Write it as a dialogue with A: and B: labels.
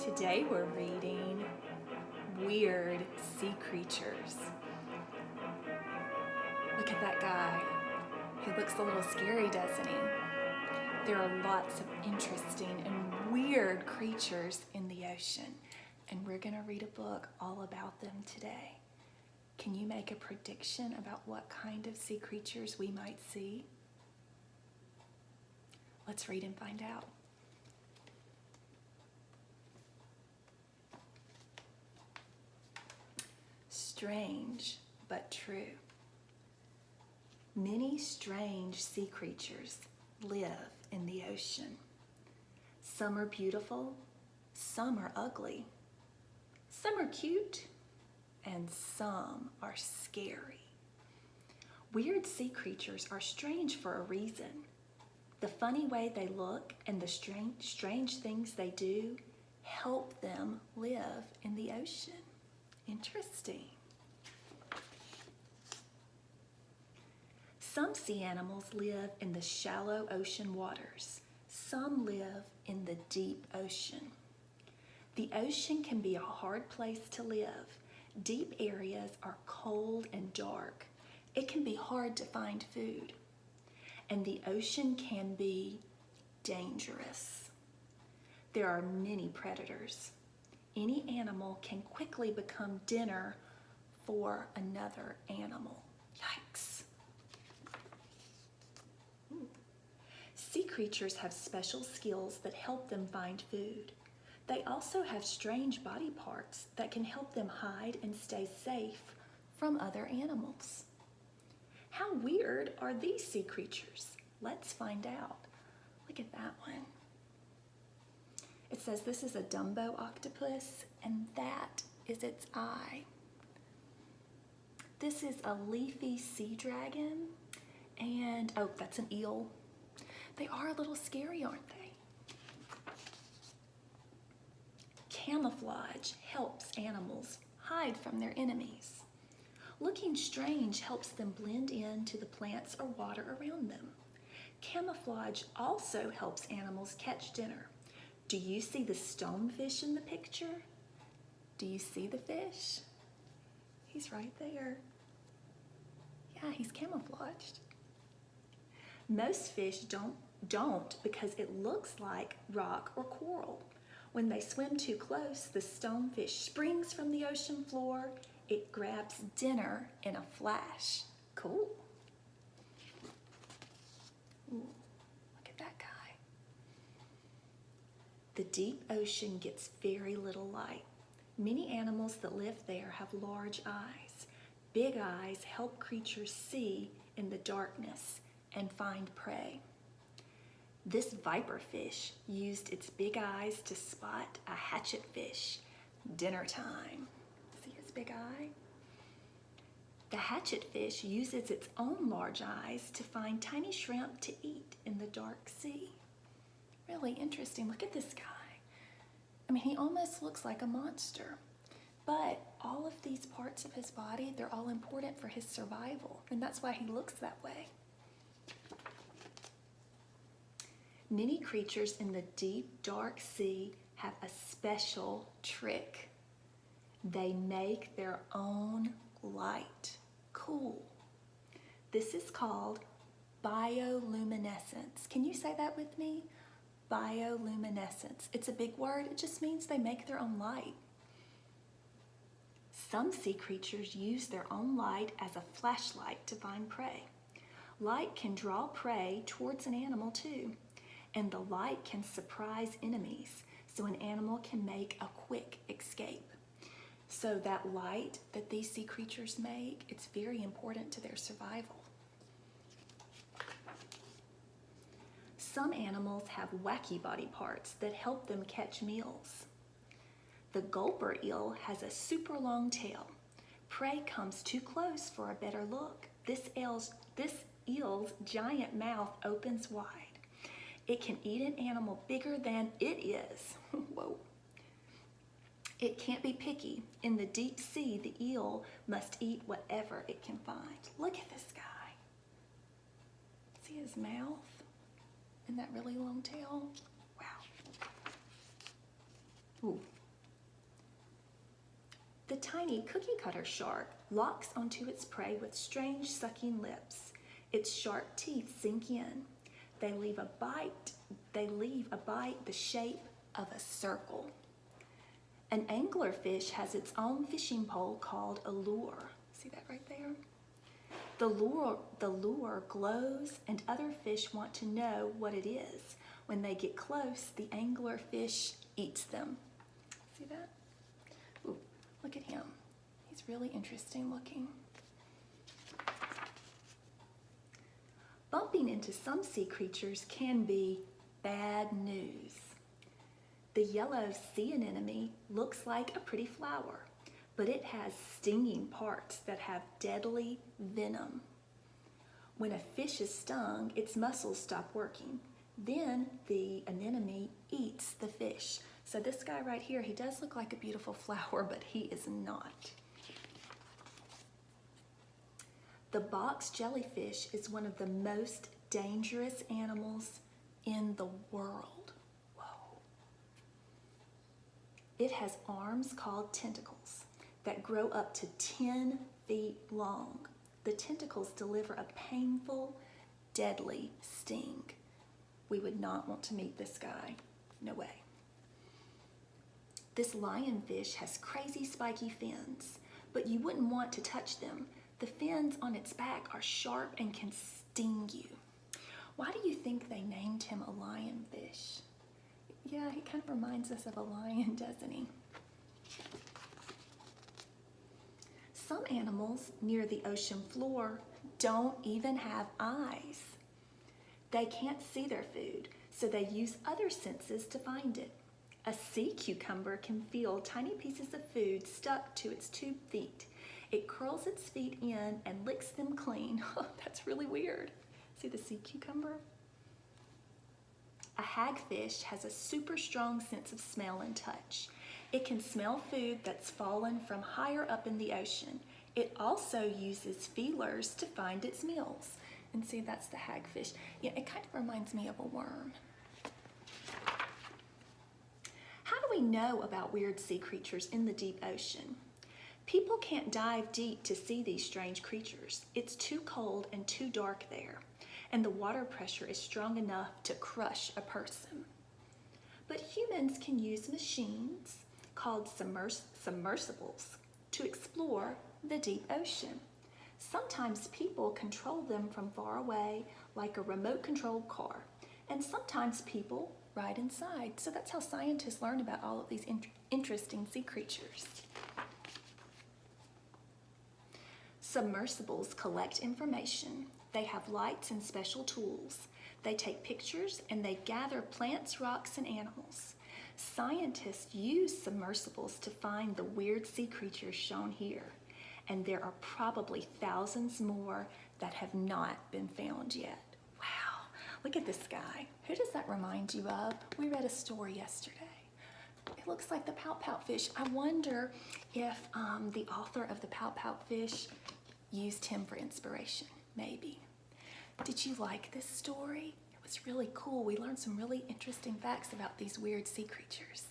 A: Today we're reading Weird Sea Creatures. Look at that guy. He looks a little scary, doesn't he? There are lots of interesting and weird creatures in the ocean, and we're going to read a book all about them today. Can you make a prediction about what kind of sea creatures we might see? Let's read and find out. Strange but true. Many strange sea creatures live in the ocean. Some are beautiful, some are ugly, some are cute, and some are scary. Weird sea creatures are strange for a reason. The funny way they look and the strange things they do help them live in the ocean. Interesting. Some sea animals live in the shallow ocean waters. Some live in the deep ocean. The ocean can be a hard place to live. Deep areas are cold and dark. It can be hard to find food. And the ocean can be dangerous. There are many predators. Any animal can quickly become dinner for another animal. Yikes. Sea creatures have special skills that help them find food. They also have strange body parts that can help them hide and stay safe from other animals. How weird are these sea creatures? Let's find out. Look at that one. It says this is a Dumbo octopus, and that is its eye. This is a leafy sea dragon, and oh, that's an eel. They are a little scary, aren't they? Camouflage helps animals hide from their enemies. Looking strange helps them blend into the plants or water around them. Camouflage also helps animals catch dinner. Do you see the stonefish in the picture? Do you see the fish? He's right there. Yeah, he's camouflaged. Most fish don't because it looks like rock or coral. When they swim too close, the stonefish springs from the ocean floor. It grabs dinner in a flash. Cool. Ooh, look at that guy. The deep ocean gets very little light. Many animals that live there have large eyes. Big eyes help creatures see in the darkness and find prey. This viper fish used its big eyes to spot a hatchetfish. Dinner time. See his big eye? The hatchetfish uses its own large eyes to find tiny shrimp to eat in the dark sea. Really interesting. Look at this guy. I mean, he almost looks like a monster. But all of these parts of his body, they're all important for his survival. And that's why he looks that way. Many creatures in the deep, dark sea have a special trick. They make their own light. Cool. This is called bioluminescence. Can you say that with me? Bioluminescence. It's a big word. It just means they make their own light. Some sea creatures use their own light as a flashlight to find prey. Light can draw prey towards an animal too. And the light can surprise enemies, so an animal can make a quick escape. So that light that these sea creatures make, it's very important to their survival. Some animals have wacky body parts that help them catch meals. The gulper eel has a super long tail. Prey comes too close for a better look. This eel's giant mouth opens wide. It can eat an animal bigger than it is. Whoa. It can't be picky. In the deep sea, the eel must eat whatever it can find. Look at this guy. See his mouth and that really long tail? Wow. Ooh. The tiny cookie cutter shark locks onto its prey with strange sucking lips. Its sharp teeth sink in. They leave a bite the shape of a circle. An anglerfish has its own fishing pole called a lure. See that right there? The lure glows and other fish want to know what it is. When they get close, the anglerfish eats them. See that? Ooh, look at him. He's really interesting looking. Bumping into some sea creatures can be bad news. The yellow sea anemone looks like a pretty flower, but it has stinging parts that have deadly venom. When a fish is stung, its muscles stop working. Then the anemone eats the fish. So this guy right here, he does look like a beautiful flower, but he is not. The box jellyfish is one of the most dangerous animals in the world. Whoa. It has arms called tentacles that grow up to 10 feet long. The tentacles deliver a painful, deadly sting. We would not want to meet this guy. No way. This lionfish has crazy spiky fins, but you wouldn't want to touch them. The fins on its back are sharp and can sting you. Why do you think they named him a lionfish? Yeah, he kind of reminds us of a lion, doesn't he? Some animals near the ocean floor don't even have eyes. They can't see their food, so they use other senses to find it. A sea cucumber can feel tiny pieces of food stuck to its 2 feet. It curls its feet in and licks them clean. Oh, that's really weird. See the sea cucumber? A hagfish has a super strong sense of smell and touch. It can smell food that's fallen from higher up in the ocean. It also uses feelers to find its meals. And see, that's the hagfish. Yeah, it kind of reminds me of a worm. How do we know about weird sea creatures in the deep ocean? People can't dive deep to see these strange creatures. It's too cold and too dark there, and the water pressure is strong enough to crush a person. But humans can use machines called submersibles to explore the deep ocean. Sometimes people control them from far away, like a remote-controlled car, and sometimes people ride inside. So that's how scientists learn about all of these interesting sea creatures. Submersibles collect information. They have lights and special tools. They take pictures and they gather plants, rocks, and animals. Scientists use submersibles to find the weird sea creatures shown here. And there are probably thousands more that have not been found yet. Wow, look at this guy. Who does that remind you of? We read a story yesterday. It looks like the pout-pout fish. I wonder if the author of the pout-pout fish used him for inspiration, maybe. Did you like this story? It was really cool. We learned some really interesting facts about these weird sea creatures.